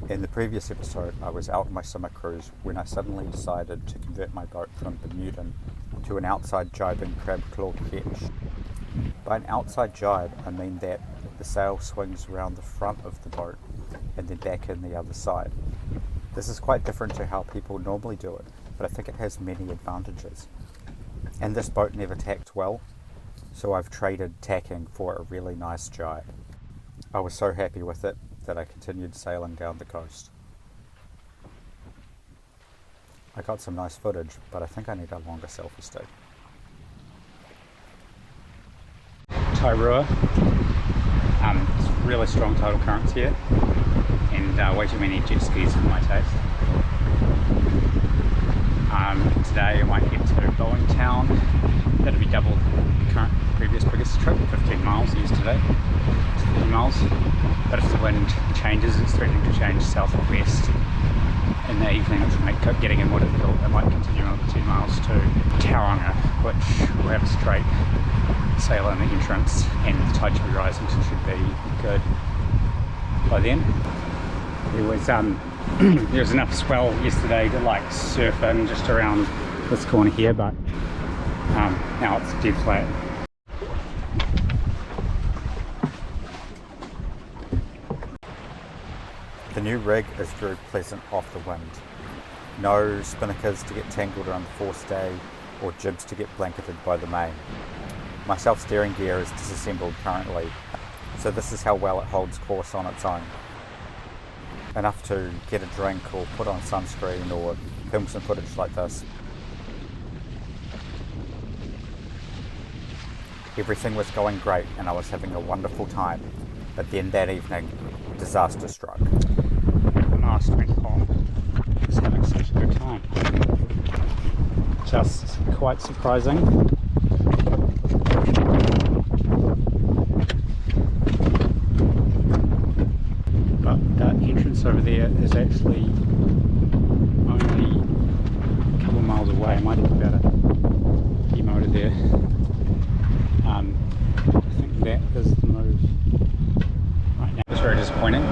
In the previous episode, I was out on my summer cruise when I suddenly decided to convert my boat from bermudian to an outside jibing crab claw ketch. By an outside jibe, I mean that the sail swings around the front of the boat and then back in the other side. This is quite different to how people normally do it, but I think it has many advantages. And this boat never tacked well, so I've traded tacking for a really nice jibe. I was so happy with it that I continued sailing down the coast. I got some nice footage, but I think I need a longer selfie stick. Tairua. It's really strong tidal currents here, and way too many jet skis for my taste. Today I might head to Bowentown. That'll be double the current previous biggest trip, 15 miles yesterday, 30 miles. But if the wind changes, it's threatening to change south or west in the evening, which will make getting in more difficult. I might continue another 10 miles to Tauranga, which will have a straight sail in the entrance, and the tide should be rising, so it should be good by then. There was enough swell yesterday to like surf in just around this corner here, but now it's dead flat. The new rig is very pleasant off the wind. No spinnakers to get tangled around the forestay or jibs to get blanketed by the main. My self-steering gear is disassembled currently, so this is how well it holds course on its own. Enough to get a drink or put on sunscreen or film some footage like this. Everything was going great and I was having a wonderful time, but then that evening, disaster struck. The mast went off. I was having such a good time. Just quite surprising. But that entrance over there is actually only a couple of miles away. I might have about a motor there. I think that is the move right now. It's very disappointing.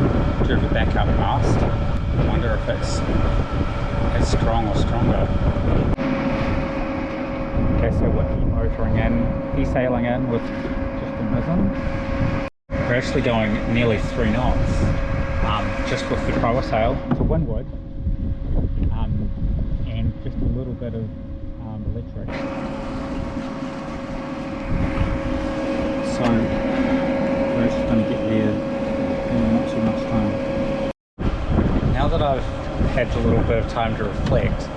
Drove it back up Mast. I wonder if it's as strong or stronger. Okay, so we're motoring in, desailing in with just a mizzen. We're actually going nearly 3 knots, just with the proa sail to windward, and just a little bit of electric. So we're actually going to get there in not too much time. Now that I've had a little bit of time to reflect,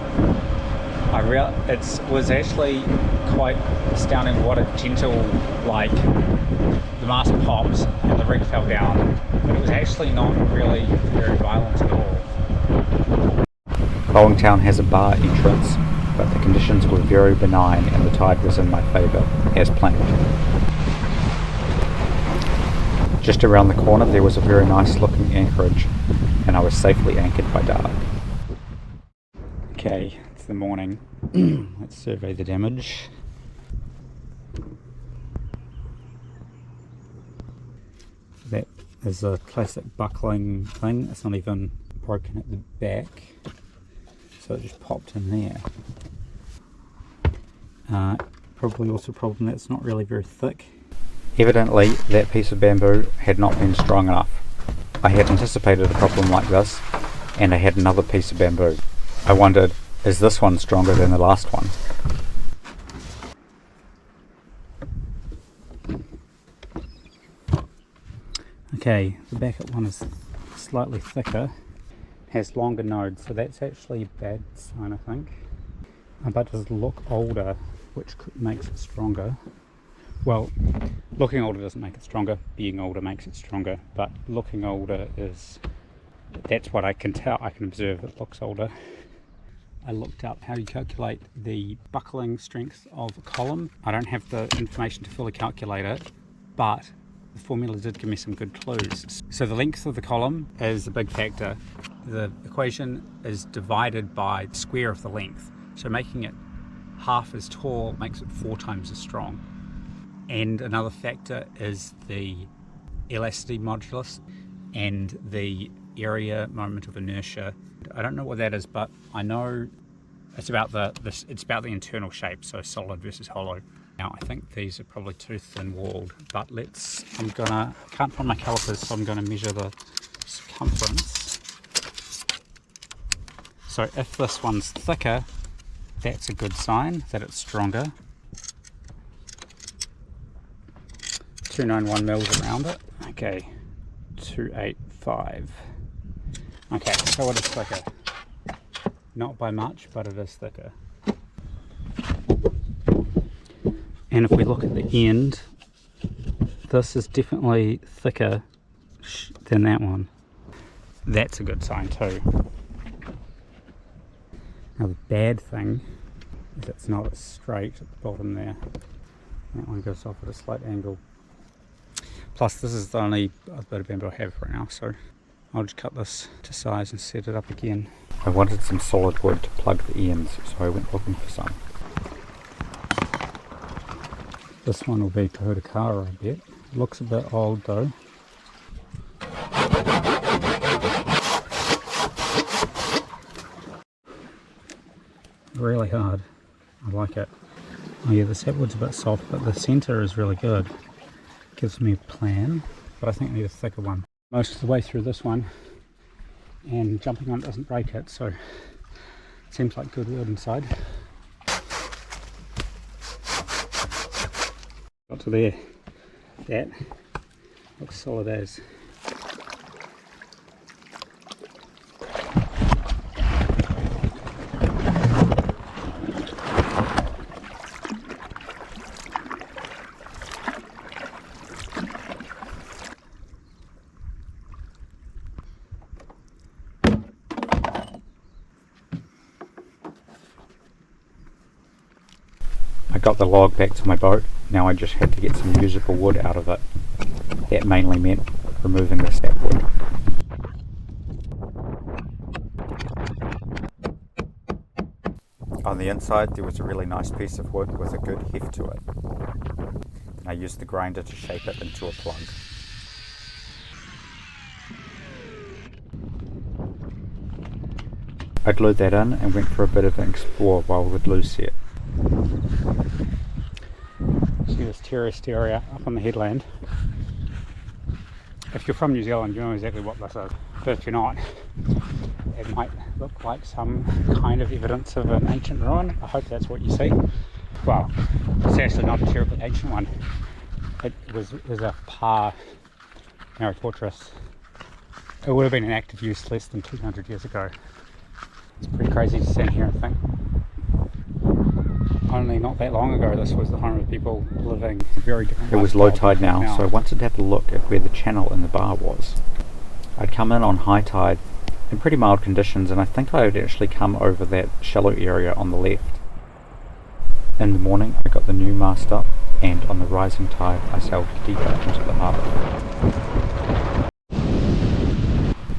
it was actually quite astounding what a gentle, like, the mast popped and the rig fell down, but it was actually not really very violent at all. Bowentown has a bar entrance, but the conditions were very benign and the tide was in my favour, as planned. Just around the corner there was a very nice looking anchorage, and I was safely anchored by dark. Okay, it's the morning. Let's survey the damage. That is a classic buckling thing. It's not even broken at the back, so it just popped in there. Probably also a problem that it's not really very thick. Evidently that piece of bamboo had not been strong enough. I had anticipated a problem like this, and I had another piece of bamboo. I wondered, is this one stronger than the last one? Okay, the backup one is slightly thicker, has longer nodes, so that's actually a bad sign, I think. But does look older, which makes it stronger. Well, looking older doesn't make it stronger, being older makes it stronger, but looking older that's what I can tell. I can observe it looks older. I looked up how you calculate the buckling strength of a column. I don't have the information to fully calculate it, but the formula did give me some good clues. So the length of the column is a big factor. The equation is divided by the square of the length. So making it half as tall makes it 4 times as strong. And another factor is the elasticity modulus and the area, moment of inertia. I don't know what that is, but I know it's about it's about the internal shape, so solid versus hollow. Now I think these are probably too thin walled, but I can't find my calipers, so I'm gonna measure the circumference. So if this one's thicker, that's a good sign that it's stronger. 291 mils around it. Okay, 285. Okay, so it is thicker. Not by much, but it is thicker. And if we look at the end, this is definitely thicker than that one. That's a good sign too. Now the bad thing is it's not as straight at the bottom there. That one goes off at a slight angle. Plus this is the only bit of bamboo I have right now, so I'll just cut this to size and set it up again. I wanted some solid wood to plug the ends, so I went looking for some. This one will be Kohutokara, I bet. Looks a bit old though. Really hard. I like it. Oh yeah, the sapwood's a bit soft, but the centre is really good. Gives me a plan, but I think I need a thicker one. Most of the way through this one, and jumping on it doesn't break it, so it seems like good wood inside. Got to there. That looks solid as. I got the log back to my boat. Now I just had to get some usable wood out of it. That mainly meant removing the sapwood. On the inside there was a really nice piece of wood with a good heft to it. Then I used the grinder to shape it into a plug. I glued that in and went for a bit of an explore while the glue set. See this terraced area up on the headland. If you're from New Zealand, you know exactly what this is. But if you're not, it might look like some kind of evidence of an ancient ruin. I hope that's what you see. Well, it's actually not a terribly ancient one. It was a narrow fortress. It would have been in active use less than 200 years ago. It's pretty crazy to stand here and think. Only not that long ago this was the home of people living very different. It was low tide now, so I wanted to have a look at where the channel in the bar was. I'd come in on high tide in pretty mild conditions, and I think I would actually come over that shallow area on the left. In the morning I got the new mast up, and on the rising tide I sailed deeper into the harbour.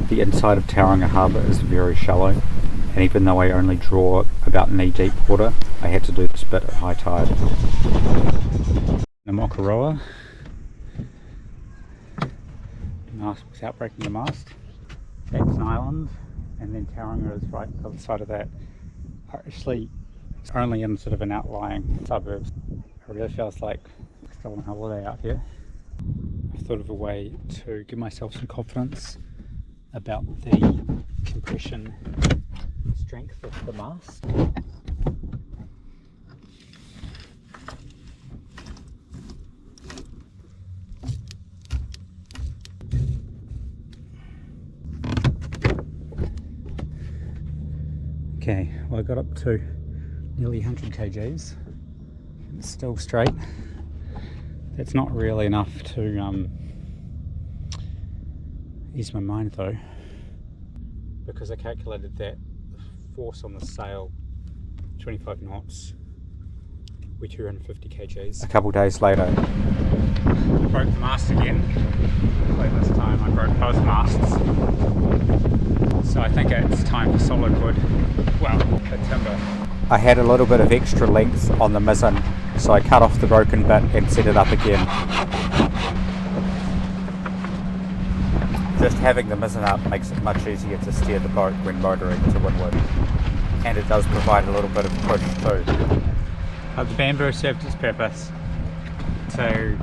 The inside of Tauranga Harbour is very shallow, and even though I only draw about knee-deep water, I had to do this bit at high tide. The Mokoroa, mast without breaking the mast. That's an island, and then Tauranga is right on the other side of that. Actually, it's only in sort of an outlying suburbs. It really feels like still on holiday out here. I thought of a way to give myself some confidence about the compression strength of the mast. Okay, well I got up to nearly 100 kgs. It's still straight. That's not really enough to ease my mind though, because I calculated that the force on the sail, 25 knots, we're 250 kgs. A couple days later, I broke the mast again. This time I broke both masts. So I think it's time for solid wood. Well, for timber. I had a little bit of extra length on the mizzen, so I cut off the broken bit and set it up again. Just having the mizzen up makes it much easier to steer the boat when motoring to windward, and it does provide a little bit of push too. The bamboo served its purpose to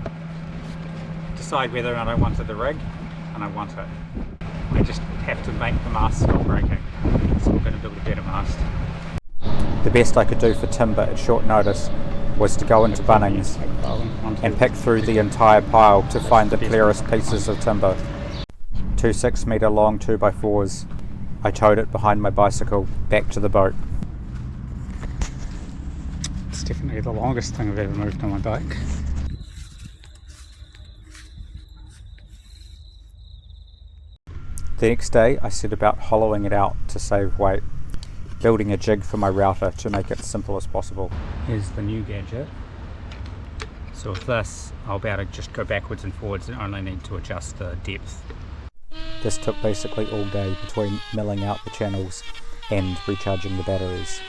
decide whether or not I wanted the rig, and I want it. I just have to make the mast stop breaking, so I'm going to build a better mast. The best I could do for timber at short notice was to go into Bunnings and pick through the entire pile to find the clearest pieces of timber. 2 6-metre long 2x4s. I towed it behind my bicycle back to the boat. It's definitely the longest thing I've ever moved on my bike. The next day I set about hollowing it out to save weight, building a jig for my router to make it simple as possible. Here's the new gadget. So with this, I'll be able to just go backwards and forwards and only need to adjust the depth. This took basically all day between milling out the channels and recharging the batteries.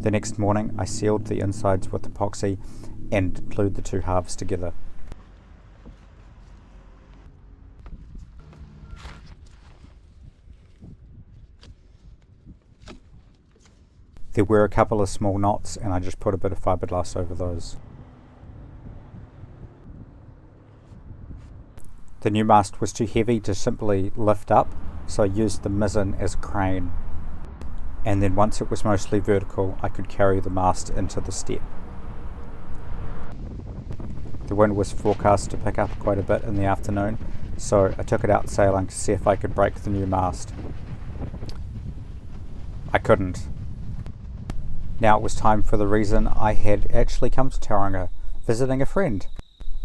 The next morning I sealed the insides with epoxy and glued the two halves together. There were a couple of small knots and I just put a bit of fiberglass over those. The new mast was too heavy to simply lift up, so I used the mizzen as a crane. And then once it was mostly vertical, I could carry the mast into the step. The wind was forecast to pick up quite a bit in the afternoon, so I took it out sailing to see if I could break the new mast. I couldn't. Now it was time for the reason I had actually come to Tauranga, visiting a friend.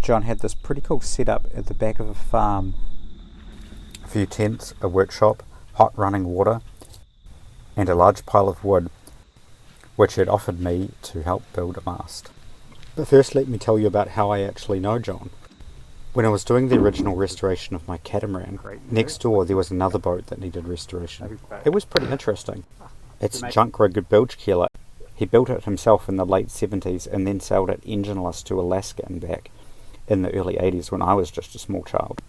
John had this pretty cool setup at the back of a farm. A few tents, a workshop, hot running water, and a large pile of wood, which had offered me to help build a mast. But first let me tell you about how I actually know John. When I was doing the original restoration of my catamaran, next door there was another boat that needed restoration. It was pretty interesting. It's a junk rig bilge keeler. He built it himself in the late 70s and then sailed it engineless to Alaska and back in the early 80s when I was just a small child.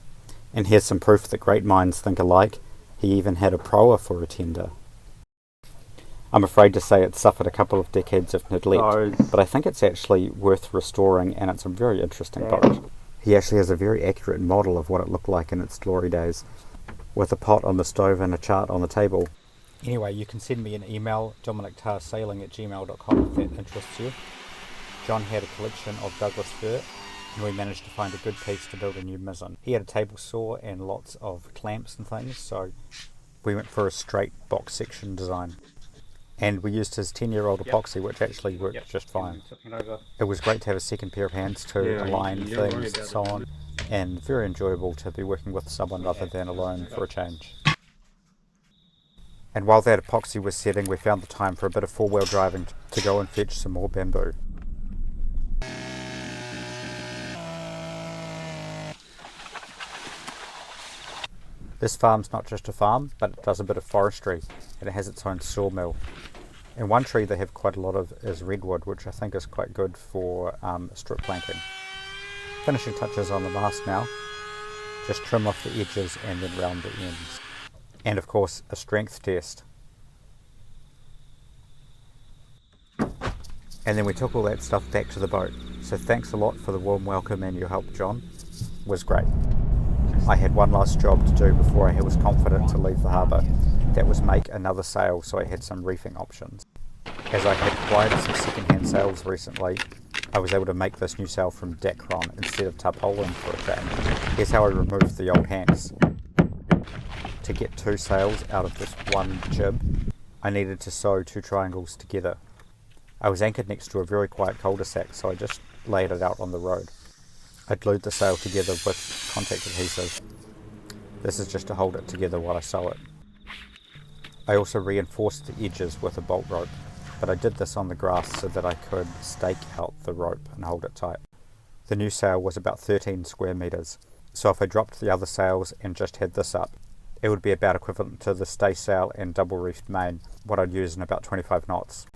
And here's some proof that great minds think alike. He even had a proa for a tender. I'm afraid to say it suffered a couple of decades of neglect, but I think it's actually worth restoring, and it's a very interesting boat. He actually has a very accurate model of what it looked like in its glory days, with a pot on the stove and a chart on the table. Anyway, you can send me an email, dominictarsailing@gmail.com, if that interests you. John had a collection of Douglas fir, and we managed to find a good piece to build a new mizzen. He had a table saw and lots of clamps and things, so we went for a straight box section design. And we used his 10-year-old epoxy, which actually worked just fine. It was great to have a second pair of hands to align things and so on, and very enjoyable to be working with someone rather than alone for a change. And while that epoxy was setting, we found the time for a bit of four-wheel driving to go and fetch some more bamboo. This farm's not just a farm, but it does a bit of forestry, and it has its own sawmill. And one tree they have quite a lot of is redwood, which I think is quite good for strip planking. Finishing touches on the mast now. Just trim off the edges and then round the ends. And of course, a strength test. And then we took all that stuff back to the boat. So thanks a lot for the warm welcome and your help, John. It was great. I had one last job to do before I was confident to leave the harbour. That was make another sail, so I had some reefing options. As I had acquired some second-hand sails recently, I was able to make this new sail from Dacron instead of tarpaulin for a change. Here's how I removed the old hanks. To get two sails out of this one jib, I needed to sew two triangles together. I was anchored next to a very quiet cul-de-sac, so I just laid it out on the road. I glued the sail together with contact adhesive. This is just to hold it together while I sew it. I also reinforced the edges with a bolt rope, but I did this on the grass so that I could stake out the rope and hold it tight. The new sail was about 13 square metres, so if I dropped the other sails and just had this up, it would be about equivalent to the stay sail and double reefed main, what I'd use in about 25 knots.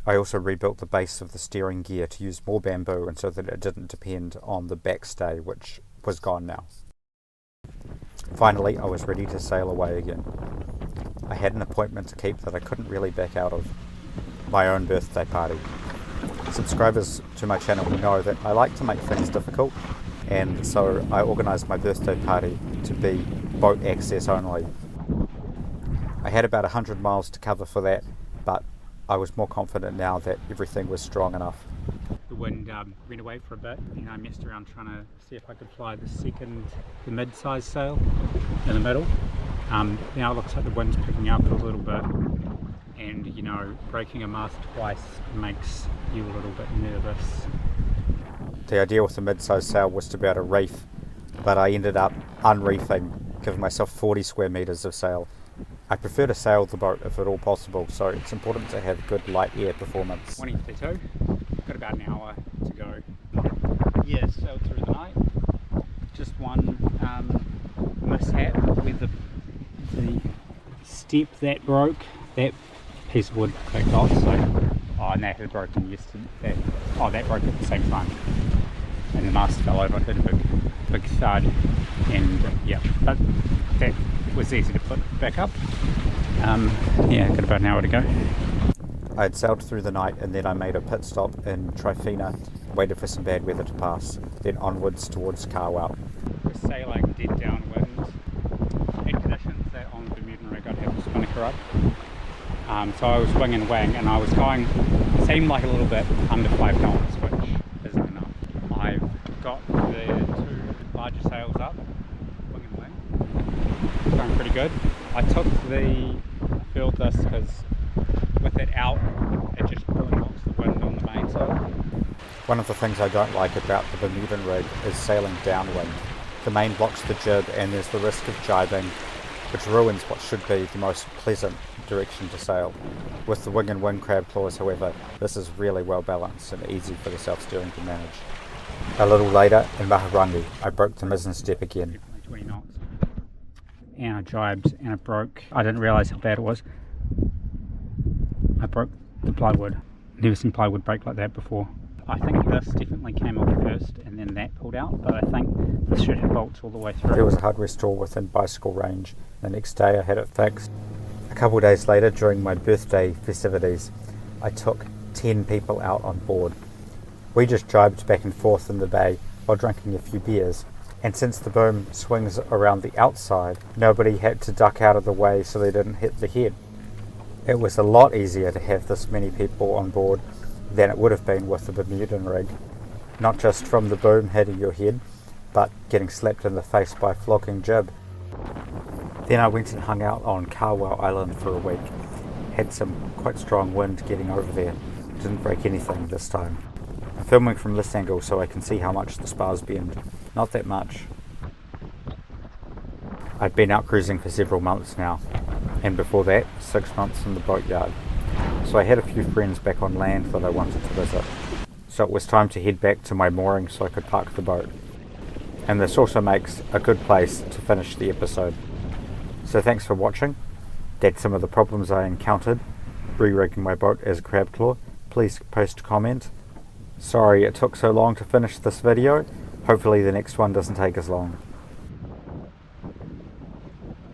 I also rebuilt the base of the steering gear to use more bamboo and so that it didn't depend on the backstay, which was gone now. Finally, I was ready to sail away again. I had an appointment to keep that I couldn't really back out of. My own birthday party. Subscribers to my channel will know that I like to make things difficult, and so I organised my birthday party to be boat access only. I had about 100 miles to cover for that, but I was more confident now that everything was strong enough. The wind went away for a bit, and I messed around trying to see if I could fly the mid-sized sail in the middle. Now it looks like the wind's picking up a little bit, and you know, breaking a mast twice makes you a little bit nervous. The idea with the mid-sized sail was to be able to reef, but I ended up unreefing, giving myself 40 square metres of sail. I prefer to sail the boat if at all possible, so it's important to have good light air performance. 20:32, got about an hour to go. Yeah, sailed through the night. Just one mishap with the step that broke, that piece of wood clicked off, so, and that had broken yesterday, that broke at the same time. And the mast fell over, hit a big thud, and yeah, but that was easy to put back up. Yeah, got about an hour to go. I had sailed through the night and then I made a pit stop in Trifina, waited for some bad weather to pass, then onwards towards Carwell. We're sailing dead downwind. In conditions that on the Bermudian rig I'd have the spinnaker up. So I was wing and wang, and I was going, seemed like a little bit under 5 knots, which isn't enough. I've got the 2 larger sails up, wing and wing, going pretty good. I took the filled this because with it out, it just really knocks the wind on the mainsail. One of the things I don't like about the Bermudian rig is sailing downwind. The main blocks the jib and there's the risk of jibing, which ruins what should be the most pleasant direction to sail. With the wing and wing crab claws, however, this is really well balanced and easy for the self-steering to manage. A little later, in Maharangi, I broke the mizzen step again. Definitely 20 knots. And I jibed and it broke. I didn't realise how bad it was. I broke the plywood. Never seen plywood break like that before. I think this definitely came off first and then that pulled out, but I think this should have bolts all the way through. There was a hardware store within bicycle range. The next day I had it fixed. A couple of days later, during my birthday festivities, I took 10 people out on board. We just jibed back and forth in the bay while drinking a few beers, and since the boom swings around the outside, nobody had to duck out of the way so they didn't hit the head. It was a lot easier to have this many people on board than it would have been with the Bermudian rig, not just from the boom hitting your head, but getting slapped in the face by a flogging jib. Then I went and hung out on Carwell Island for a week. Had some quite strong wind getting over there. Didn't break anything this time. I'm filming from this angle so I can see how much the spars bend. Not that much. I'd been out cruising for several months now, and before that, 6 months in the boatyard. So I had a few friends back on land that I wanted to visit. So it was time to head back to my mooring so I could park the boat. And this also makes a good place to finish the episode. So thanks for watching. That's some of the problems I encountered re-rigging my boat as a crab claw. Please post a comment. Sorry it took so long to finish this video. Hopefully the next one doesn't take as long.